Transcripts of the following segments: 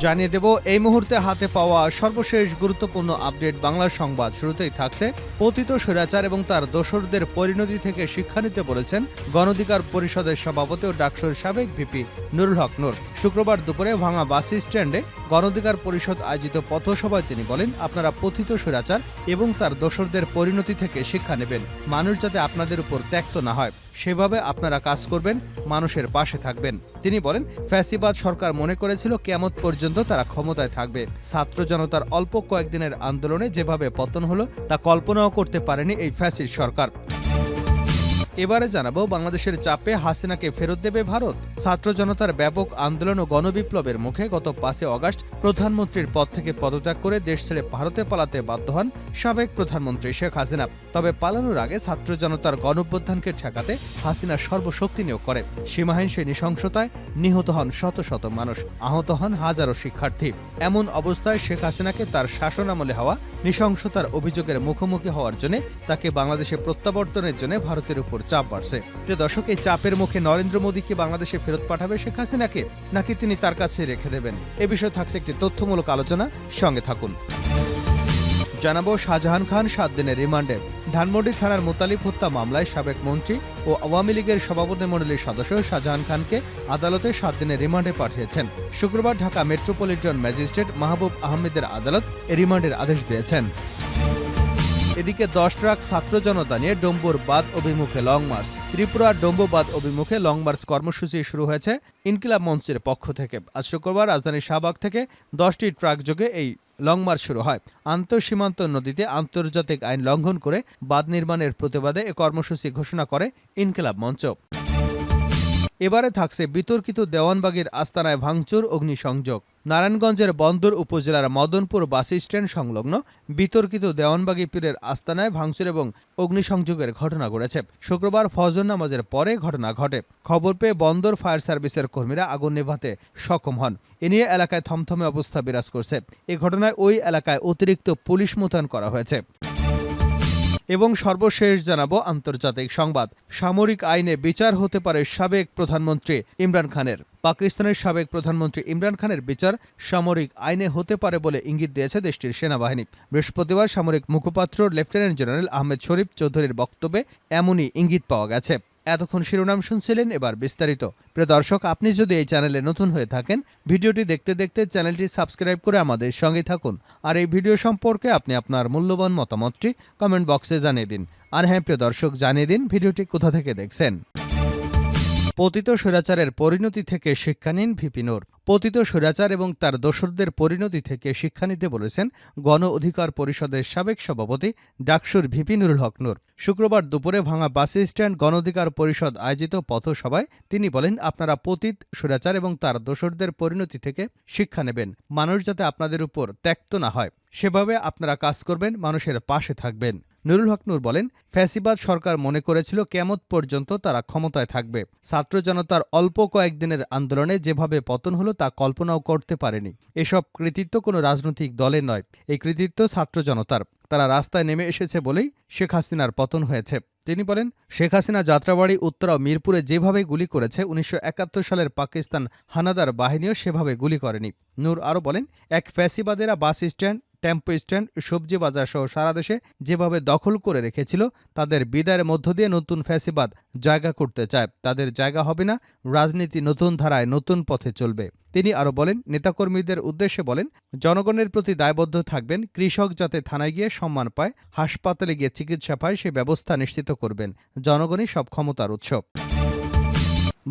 জানিয়ে দেব এই মুহূর্তে হাতে পাওয়া সর্বশেষ গুরুত্বপূর্ণ আপডেট বাংলা সংবাদ। শুরুতেই থাকছে পতিত স্বৈরাচার এবং তার দোসরদের পরিণতি থেকে শিক্ষা নিতে বলেছেন গণ অধিকার পরিষদের সভাপতি ও ডাকসুর সাবেক ভিপি নুরুল হক নূর। শুক্রবার দুপুরে ভাঙা বাস স্ট্যান্ডে গণ অধিকার পরিষদ আয়োজিত পথসভায় তিনি বলেন, আপনারা পতিত স্বৈরাচার এবং তার দোসরদের পরিণতি থেকে শিক্ষা নেবেন। মানুষ যাতে আপনাদের উপর ত্যক্ত না হয় সেভাবে আপনারা কাজ করবেন, মানুষের পাশে থাকবেন। তিনি বলেন, ফ্যাসিবাদ সরকার মনে করেছিল কিয়ামত পর্যন্ত তারা ক্ষমতায় থাকবে। ছাত্র জনতার অল্প কয়েকদিনের আন্দোলনে যেভাবে পতন হলো তা কল্পনাও করতে পারেনি এই ফ্যাসিস্ট সরকার। এবারে জানাবো বাংলাদেশের চাপে হাসিনাকে ফেরত দেবে ভারত। ছাত্র জনতার ব্যাপক আন্দোলন ও গণবিপ্লবের মুখে গত ৫ অগাস্ট প্রধানমন্ত্রীর পদ থেকে পদত্যাগ করে দেশ ছেড়ে ভারতে পালাতে বাধ্য হন সাবেক প্রধানমন্ত্রী শেখ হাসিনা। তবে পালানোর আগে ছাত্র জনতার গণঅভ্যুত্থানকে ঠেকাতে হাসিনা সর্বশক্তি নিয়োগ করে। সীমাহীন সেই নৃশংসতায় নিহত হন শত শত মানুষ, আহত হন হাজারো শিক্ষার্থী। এমন অবস্থায় শেখ হাসিনাকে তার শাসনামলে হওয়া নৃশংসতার অভিযোগের মুখোমুখি হওয়ার জন্য তাকে বাংলাদেশে প্রত্যাবর্তনের জন্য ভারতের উপর চাপ বাড়ছে। প্রিয় দর্শক, এই চাপের মুখে নরেন্দ্র মোদী কি বাংলাদেশে ফেরত পাঠাবে শেখ হাসিনাকে, নাকি তিনি তার কাছে রেখে দেবেন? এ বিষয়ে থাকছে একটি তথ্যমূলক আলোচনা, সঙ্গে থাকুন। জানাবো শাহজাহান খান ৭ দিনের রিমান্ডে। ধানমন্ডি থানার মোতালিব হত্যা মামলায় সাবেক মন্ত্রী ও আওয়ামী লীগের সভাপতিমণ্ডলীর সদস্য শাহজাহান খানকে আদালতে ৭ দিনের রিমান্ডে পাঠিয়েছেন। শুক্রবার ঢাকা মেট্রোপলিটন ম্যাজিস্ট্রেট মাহবুব আহমেদের আদালত এ রিমান্ডের আদেশ দিয়েছেন। এদিকে ১০ ট্রাক ছাত্র জনতা নিয়ে ডম্বুর বাঁধ অভিমুখে লং মার্চ। ত্রিপুরার ডম্বু বাঁধ অভিমুখে লং মার্চ কর্মসূচি শুরু হয়েছে ইনকিলাব মঞ্চের পক্ষ থেকে। আজ শুক্রবার রাজধানীর শাহবাগ থেকে ১০টি ট্রাক যোগে এই লং মার্চ শুরু হয়। আন্তঃসীমান্ত নদীতে আন্তর্জাতিক আইন লঙ্ঘন করে বাঁধ নির্মাণের প্রতিবাদে এ কর্মসূচি ঘোষণা করে ইনকিলাব মঞ্চ। এবারে থাকছে বিতর্কিত দেওয়ানবাগীর আস্তানায় ভাঙচুর, অগ্নিসংযোগ। নারায়ণগঞ্জের বন্দর উপজেলার মদনপুর বাস স্ট্যান্ড সংলগ্ন বিতর্কিত দেওয়ানবাগী পীরের আস্তানায় ভাঙচুর এবং অগ্নিসংযোগের ঘটনা ঘটেছে। শুক্রবার ফজর নামাজের পরে ঘটনা ঘটে। খবর পেয়ে বন্দর ফায়ার সার্ভিসের কর্মীরা আগুন নেভাতে সক্ষম হন। এ নিয়ে এলাকায় থমথমে অবস্থা বিরাজ করছে। এ ঘটনায় ওই এলাকায় অতিরিক্ত পুলিশ মোতায়েন করা হয়েছে। এবং সর্বশেষ জানাবো আন্তর্জাতিক সংবাদ। সামরিক আইনে বিচার হতে পারে সাবেক প্রধানমন্ত্রী ইমরান খানের। পাকিস্তানের সাবেক প্রধানমন্ত্রী ইমরান খানের বিচার সামরিক আইনে হতে পারে বলে ইঙ্গিত দিয়েছে দেশটির সেনাবাহিনী। বৃহস্পতিবার সামরিক মুখপাত্র লেফটেন্যান্ট জেনারেল আহমেদ শরীফ চৌধুরীর বক্তব্যে এমনই ইঙ্গিত পাওয়া গেছে। এতক্ষণ শিরোনাম শুনছিলেন, এবার বিস্তারিত। প্রিয় দর্শক, আপনি যদি এই চ্যানেলে নতুন হয়ে থাকেন, ভিডিওটি দেখতে দেখতে চ্যানেলটি সাবস্ক্রাইব করে আমাদের সঙ্গে থাকুন। আর এই ভিডিও সম্পর্কে আপনি আপনার মূল্যবান মতামতটি কমেন্ট বক্সে জানিয়ে দিন। আর হ্যাঁ প্রিয় দর্শক, জানিয়ে দিন ভিডিওটি কোথা থেকে দেখছেন। পতিত স্বৈরাচারের পরিণতি থেকে শিক্ষা নিন ভিপি নূর। পতিত স্বৈরাচার এবং তার দোসরদের পরিণতি থেকে শিক্ষা নিতে বলেছেন গণ অধিকার পরিষদের সাবেক সভাপতি ডাকসুর ভিপি নুরুল হক নূর। শুক্রবার দুপুরে ভাঙা বাস স্ট্যান্ড গণ অধিকার পরিষদ আয়োজিত পথসভায় তিনি বলেন, আপনারা পতিত স্বৈরাচার এবং তার দোসরদের পরিণতি থেকে শিক্ষা নেবেন। মানুষ যাতে আপনাদের উপর ত্যক্ত না হয় সেভাবে আপনারা কাজ করবেন, মানুষের পাশে থাকবেন। নুরুল হক নূর বলেন, ফ্যাসিবাদ সরকার মনে করেছিল কিয়ামত পর্যন্ত তারা ক্ষমতায় থাকবে। ছাত্র জনতার অল্প কয়েকদিনের আন্দোলনে যেভাবে পতন হলো তা কল্পনাও করতে পারেনি। এসব কৃতিত্ব কোনো রাজনৈতিক দলের নয়, এই কৃতিত্ব ছাত্র জনতার। তারা রাস্তায় নেমে এসেছে বলেই শেখ হাসিনার পতন হয়েছে। তিনি বলেন, শেখ হাসিনা যাত্রাবাড়ি, উত্তরা, মিরপুরে যেভাবে গুলি করেছে ১৯৭১ সালের পাকিস্তান হানাদার বাহিনীও সেভাবে গুলি করেনি। নূর আরও বলেন, এক ফ্যাসিবাদেরা বাস স্ট্যান্ড, টেম্পো স্ট্যান্ড, সবজি বাজার সহ সারা দেশে যেভাবে দখল করে রেখেছিল, তাদের বিদায়ের মধ্য দিয়ে নতুন ফ্যাসিবাদ জায়গা করতে চায়। তাদের জায়গা হবে না, রাজনীতি নতুন ধারায় নতুন পথে চলবে। তিনি আরও বলেন, নেতাকর্মীদের উদ্দেশ্যে বলেন, জনগণের প্রতি দায়বদ্ধ থাকবেন। কৃষক যাতে থানায় গিয়ে সম্মান পায়, হাসপাতালে গিয়ে চিকিৎসা পায়, সে ব্যবস্থা নিশ্চিত করবেন। জনগণই সব ক্ষমতার উৎস।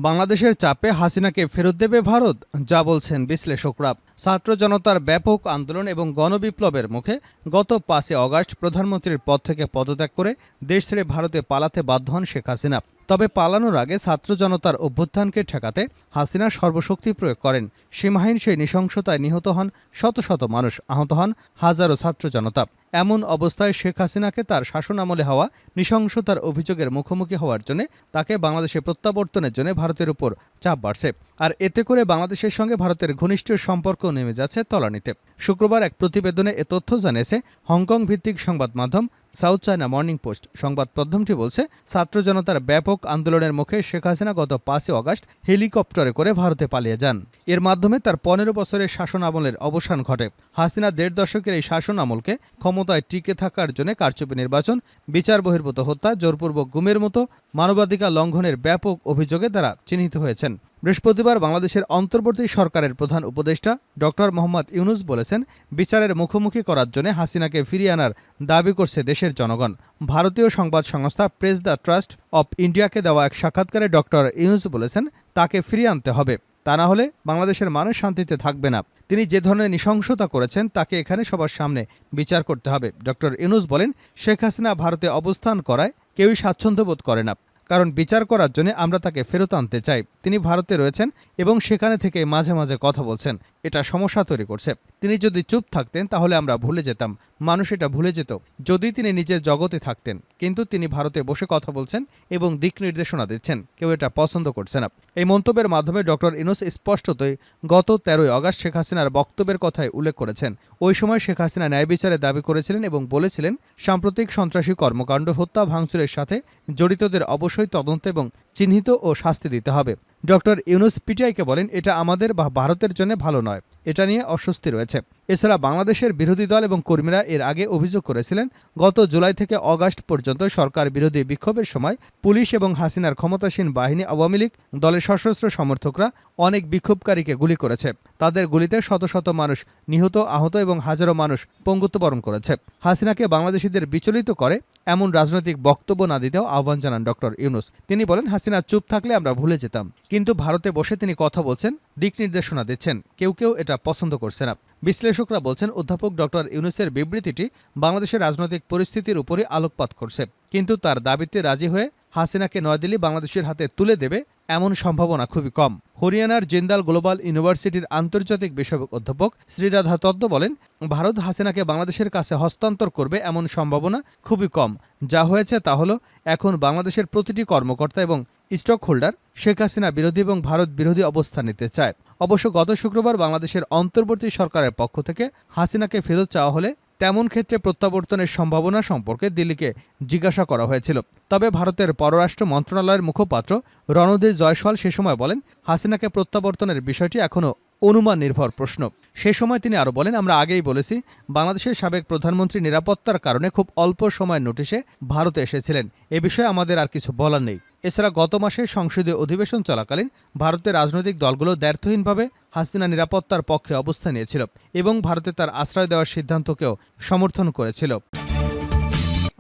বাংলাদেশের চাপে হাসিনাকে ফেরত দেবে ভারত, যা বলছেন বিশ্লেষকরা। ছাত্র জনতার ব্যাপক আন্দোলন এবং গণবিপ্লবের মুখে গত ৫ অগাস্ট প্রধানমন্ত্রীর পদ থেকে পদত্যাগ করে দেশ ছেড়ে ভারতে পালাতে বাধ্য হন শেখ হাসিনা। তবে পালানোর আগে ছাত্র জনতার অভ্যুত্থানকে ঠেকাতে হাসিনা সর্বশক্তি প্রয়োগ করেন। সীমাহীন সেই নৃশংসতায় নিহত হন শত শত মানুষ, আহত হন হাজারো ছাত্র জনতা। এমন অবস্থায় শেখ হাসিনাকে তার শাসনামলে হওয়া নৃশংসতার অভিযোগের মুখোমুখি হওয়ার জন্য তাকে বাংলাদেশে প্রত্যাবর্তনের জন্য ভারতের উপর চাপ বাড়ছে। আর এতে করে বাংলাদেশের সঙ্গে ভারতের ঘনিষ্ঠ সম্পর্ক নেমে যাচ্ছে তলানিতে। শুক্রবার এক প্রতিবেদনে এ তথ্য জানিয়েছে হংকং ভিত্তিক সংবাদ মাধ্যম সাউথ চায়না মর্নিং পোস্ট সংবাদ মাধ্যমটি বলছে, ছাত্র জনতার ব্যাপক আন্দোলনের মুখে শেখ হাসিনা গত 5 আগস্ট হেলিকপ্টারে করে ভারতে পালিয়ে যান। এর মাধ্যমে তার 15 বছরের শাসন আমলের অবসান ঘটে। হাসিনা 1.5 দশকের এই শাসন আমলকে ক্ষমতায় টিকে থাকার জন্য কারচুপি নির্বাচন, বিচার বহির্ভূত হত্যা, জোরপূর্বক গুমের মতো মানবাধিকার লঙ্ঘনের ব্যাপক অভিযোগে তারা চিহ্নিত হয়েছেন। বৃহস্পতিবার বাংলাদেশের অন্তর্বর্তী সরকারের প্রধান উপদেষ্টা ডক্টর মোহাম্মদ ইউনুস বলেছেন, বিচারের মুখোমুখি করার জন্য হাসিনাকে ফিরিয়ে আনার দাবি করছে দেশের জনগণ। ভারতীয় সংবাদ সংস্থা প্রেস দ্য ট্রাস্ট অব ইন্ডিয়াকে দেওয়া এক সাক্ষাৎকারে ডক্টর ইউনুস বলেছেন, তাকে ফিরিয়ে আনতে হবে, তা না হলে বাংলাদেশের মানুষ শান্তিতে থাকবে না। তিনি যে ধরনের নৃশংসতা করেছেন তাকে এখানে সবার সামনে বিচার করতে হবে। ডক্টর ইউনুস বলেন, শেখ হাসিনা ভারতে অবস্থান করায় কেউই স্বাচ্ছন্দ্য বোধ করে না, কারণ বিচার করার জন্য আমরা তাকে ফেরত আনতে চাই। তিনি ভারতে রয়েছেন এবং সেখানে থেকে মাঝে মাঝে কথা বলছেন, এটা সমস্যা তৈরি করছে। তিনি যদি চুপ থাকতেন তাহলে আমরা ভুলে যেতাম, মানুষ এটা ভুলে যেত যদি তিনি নিজের জগতে থাকতেন। কিন্তু তিনি ভারতে বসে কথা বলছেন এবং দিক নির্দেশনা দিচ্ছেন, কেউ এটা পছন্দ করছে না। এই মন্তব্যের মাধ্যমে ডক্টর ইউনুস স্পষ্টতই গত 13 আগস্ট শেখ হাসিনার বক্তব্যের কথাই উল্লেখ করেছেন। ওই সময় শেখ হাসিনা ন্যায় বিচারের দাবি করেছিলেন এবং বলেছিলেন, সাম্প্রতিক সন্ত্রাসী কর্মকাণ্ড, হত্যা, ভাঙচুরের সাথে জড়িতদের অবশ্যই তদন্ত এবং চিহ্নিত ও শাস্তি দিতে হবে। ডক্টর ইউনুস পিটিআইকে বলেন, এটা আমাদের বা ভারতের জন্য ভালো নয়, এটা নিয়ে অস্বস্তি রয়েছে। এছাড়া বাংলাদেশের বিরোধী দল এবং কর্মীরা এর আগে অভিযোগ করেছিলেন, গত জুলাই থেকে আগস্ট পর্যন্ত সরকার বিরোধী বিক্ষোভের সময় পুলিশ এবং হাসিনার ক্ষমতাসীন বাহিনী আওয়ামী লীগ দলের সশস্ত্র সমর্থকরা অনেক বিক্ষোভকারীকে গুলি করেছে। তাদের গুলিতে শত শত মানুষ নিহত, আহত এবং হাজারো মানুষ পঙ্গুত্ববরণ করেছে। হাসিনাকে বাংলাদেশিদের বিচলিত করে এমন রাজনৈতিক বক্তব্য না দিতেও আহ্বান জানান ডক্টর ইউনুস। তিনি বলেন, হাসিনা চুপ থাকলে আমরা ভুলে যেতাম, কিন্তু ভারতে বসে তিনি কথা বলছেন, দিক নির্দেশনা দিচ্ছেন, কেউ কেউ এটা পছন্দ করছে না। বিশ্লেষকরা বলছেন, অধ্যাপক ডক্টর ইউনুসের বিবৃতিটি বাংলাদেশের রাজনৈতিক পরিস্থিতির উপরই আলোকপাত করছে, কিন্তু তার দাবিতে রাজি হয়ে হাসিনাকে নয়াদিল্লি বাংলাদেশের হাতে তুলে দেবে এমন সম্ভাবনা খুবই কম। হরিয়ানার জিন্দাল গ্লোবাল ইউনিভার্সিটির আন্তর্জাতিক বিষয়ক অধ্যাপক শ্রীরাধা তত্ত্ব বলেন, ভারত হাসিনাকে বাংলাদেশের কাছে হস্তান্তর করবে এমন সম্ভাবনা খুবই কম। যা হয়েছে তা হলো, এখন বাংলাদেশের প্রতিটি কর্মকর্তা এবং স্টক হোল্ডার শেখ হাসিনা বিরোধী এবং ভারত বিরোধী অবস্থান নিতে চায়। অবশ্য গত শুক্রবার বাংলাদেশের অন্তর্বর্তী সরকারের পক্ষ থেকে হাসিনাকে ফেরত চাওয়া হলে তেমন ক্ষেত্রে প্রত্যাবর্তনের সম্ভাবনা সম্পর্কে দিল্লিকে জিজ্ঞাসা করা হয়েছিল। তবে ভারতের পররাষ্ট্র মন্ত্রণালয়ের মুখপাত্র রণধীর জয়সওয়াল সে সময় বলেন, হাসিনাকে প্রত্যাবর্তনের বিষয়টি এখনও অনুমান নির্ভর প্রশ্ন। সে সময় তিনি আরও বলেন, আমরা আগেই বলেছি, বাংলাদেশের সাবেক প্রধানমন্ত্রী নিরাপত্তার কারণে খুব অল্প সময়ের নোটিশে ভারতে এসেছিলেন। এ বিষয়ে আমাদের আর কিছু বলার নেই। এছাড়া গত মাসে সংসদীয় অধিবেশন চলাকালীন ভারতের রাজনৈতিক দলগুলো দ্ব্যর্থহীনভাবে হাসিনা নিরাপত্তার পক্ষে অবস্থান নিয়েছিল এবং ভারতে তার আশ্রয় দেওয়ার সিদ্ধান্তকেও সমর্থন করেছিল।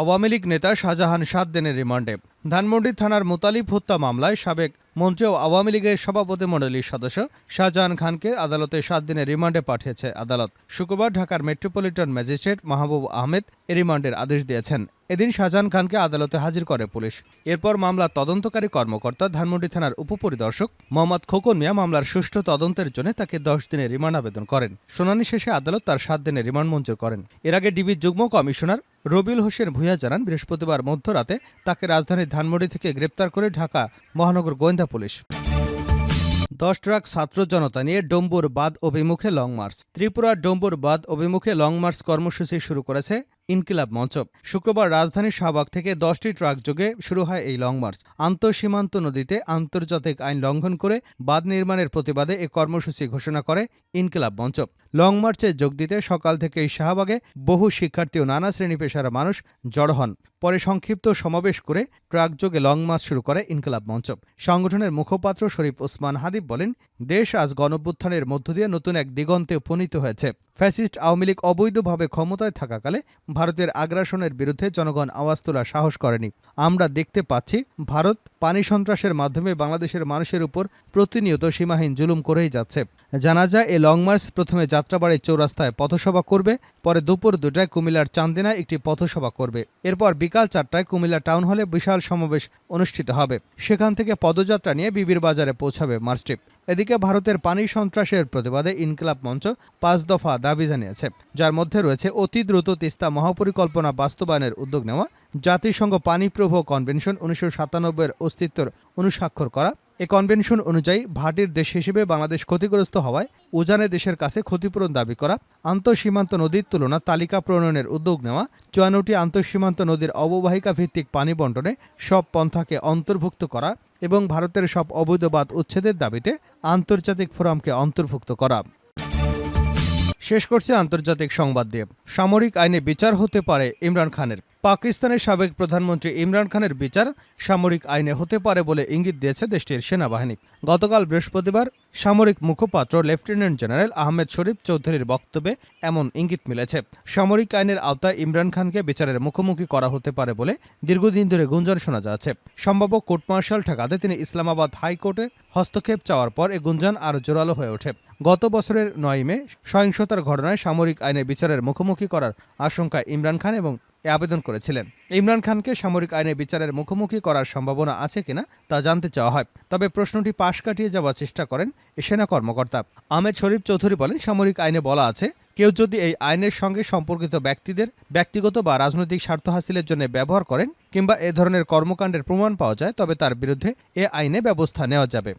আওয়ামী লীগ নেতা শাহজাহান 7 দিনের রিমান্ডে। ধানমন্ডি থানার মুতালিব হত্যা মামলায় সাবেক মন্ত্রী ও আওয়ামী লীগের সভাপতিমণ্ডলীর সদস্য শাহজাহান খানকে আদালতে 7 দিনের রিমান্ডে পাঠিয়েছে আদালত। শুক্রবার ঢাকার মেট্রোপলিটন ম্যাজিস্ট্রেট মাহবুব আহমেদ এ রিমান্ডের আদেশ দিয়েছেন। এদিন শাহজাহান খানকে আদালতে হাজির করে পুলিশ। এরপর মামলার তদন্তকারী কর্মকর্তা ধানমন্ডি থানার উপপরিদর্শক মোহাম্মদ খোকন মিয়া মামলার সুষ্ঠু তদন্তের জন্য তাকে 10 দিনের রিমান্ড আবেদন করেন। শুনানি শেষে আদালত তার 7 দিনের রিমান্ড মঞ্জুর করেন। এর আগে ডিবির যুগ্ম কমিশনার রবিউল হোসেন ভূঁইয়া জানান, বৃহস্পতিবার মধ্যরাতে তাকে রাজধানীর ধানমন্ডি থেকে গ্রেপ্তার করে ঢাকা মহানগর গোয়েন্দা পুলিশ। 10 ট্রাক ছাত্র জনতা নিয়ে ডম্বুর বাঁধ অভিমুখে লং মার্চ। ত্রিপুরার ডম্বুর বাঁধ অভিমুখে লং মার্চ কর্মসূচি শুরু করেছে ইনকিলাব মঞ্চ। শুক্রবার রাজধানীর শাহবাগ থেকে 10টি ট্রাক যোগে শুরু হয় এই লং মার্চ। আন্তঃসীমান্ত নদীতে আন্তর্জাতিক আইন লঙ্ঘন করে বাঁধ নির্মাণের প্রতিবাদে এ কর্মসূচি ঘোষণা করে ইনকিলাব মঞ্চ। লং মার্চে যোগ দিতে সকাল থেকেই শাহবাগে বহু শিক্ষার্থী ও নানা শ্রেণী পেশার মানুষ জড়ো হন। পরে সংক্ষিপ্ত সমাবেশ করে ট্রাক যোগে লং মার্চ শুরু করে ইনকিলাব মঞ্চ। সংগঠনের মুখপাত্র শরীফ ওসমান হাদিব বলেন, দেশ আজ গণঅভ্যুত্থানের মধ্য দিয়ে নতুন এক দিগন্তে উপনীত হয়েছে। ফ্যাসিস্ট আওয়ামী লীগ অবৈধভাবে ক্ষমতায় থাকাকালে ভারতের আগ্রাসনের বিরুদ্ধে জনগণ আওয়াজ তোলার সাহস করেনি। আমরা দেখতে পাচ্ছি, ভারত পানি সন্ত্রাসের মাধ্যমে বাংলাদেশের মানুষের উপর প্রতিনিয়ত সীমাহীন জুলুম করেই যাচ্ছে। জানা যায়, এই লং মার্চ প্রথমে যাত্রাবাড়ি চৌরাস্তায় পথসভা করবে, পরে দুপুর 2টায় কুমিল্লার চান্দিনায় একটি পথসভা করবে। এরপর বিকাল 4টায় কুমিল্লা টাউন হলে বিশাল সমাবেশ অনুষ্ঠিত হবে। সেখান থেকে পদযাত্রা নিয়ে বিবির বাজারে পৌঁছাবে মার্চটি। এদিকে ভারতের পানি সন্ত্রাসের প্রতিবাদে ইনকিলাব মঞ্চ 5 দফা দাবি জানিয়েছে, যার মধ্যে রয়েছে অতি দ্রুত তিস্তা মহাপরিকল্পনা বাস্তবায়নের উদ্যোগ নেওয়া, জাতিসংঘ পানি প্রবাহ কনভেনশন 1997-এর অস্তিত্বের অনুস্বাক্ষর করা, এ কনভেনশন অনুযায়ী ভাটির দেশ হিসেবে বাংলাদেশ ক্ষতিগ্রস্ত হওয়ায় উজানে দেশের কাছে ক্ষতিপূরণ দাবি করা, আন্তঃসীমান্ত নদীর তুলনা তালিকা প্রণয়নের উদ্যোগ নেওয়া, ৫৪টি আন্তঃসীমান্ত নদীর অববাহিকা ভিত্তিক পানি বণ্টনে সব পন্থাকে অন্তর্ভুক্ত করা এবং ভারতের সব অবৈধ বাঁধ উচ্ছেদের দাবিতে আন্তর্জাতিক ফোরামকে অন্তর্ভুক্ত করা। শেষ করছে আন্তর্জাতিক সংবাদ দিয়ে। সামরিক আইনে বিচার হতে পারে ইমরান খানের। পাকিস্তানের সাবেক প্রধানমন্ত্রী ইমরান খানের বিচার সামরিক আইনে হতে পারে বলে ইঙ্গিত দিয়েছে দেশটির সেনাবাহিনী। গতকাল বৃহস্পতিবার সামরিক মুখপাত্র লেফটেন্যান্ট জেনারেল আহমেদ শরীফ চৌধুরীর বক্তব্যে এমন ইঙ্গিত মিলেছে। সামরিক আইনের আওতায় ইমরান খানকে বিচারের মুখোমুখি করা হতে পারে বলে দীর্ঘদিন ধরে গুঞ্জন শোনা যাচ্ছে। সম্ভাব্য কোর্ট মার্শাল ঠেকাতে তিনি ইসলামাবাদ হাইকোর্টে হস্তক্ষেপ চাওয়ার পর এ গুঞ্জন আরও জোরালো হয়ে ওঠে। গত বছরের ৯ মে সহিংসতার ঘটনায় সামরিক আইনে বিচারের মুখোমুখি করার আশঙ্কায় ইমরান খান এবং আবেদন করেছিলেন। ইমরান খানকে সামরিক আইনে বিচারের মুখোমুখি করার সম্ভাবনা আছে কিনা তা জানতে চাওয়া হয়। তবে প্রশ্নটি পাশ কাটিয়ে যাওয়ার চেষ্টা করেন এ সেনা কর্মকর্তা। আহমেদ শরীফ চৌধুরী বলেন, সামরিক আইনে বলা আছে, কেউ যদি এই আইনের সঙ্গে সম্পর্কিত ব্যক্তিদের ব্যক্তিগত বা রাজনৈতিক স্বার্থ হাসিলের জন্য ব্যবহার করেন কিংবা এ ধরনের কর্মকাণ্ডের প্রমাণ পাওয়া যায় তবে তার বিরুদ্ধে এ আইনে ব্যবস্থা নেওয়া যাবে।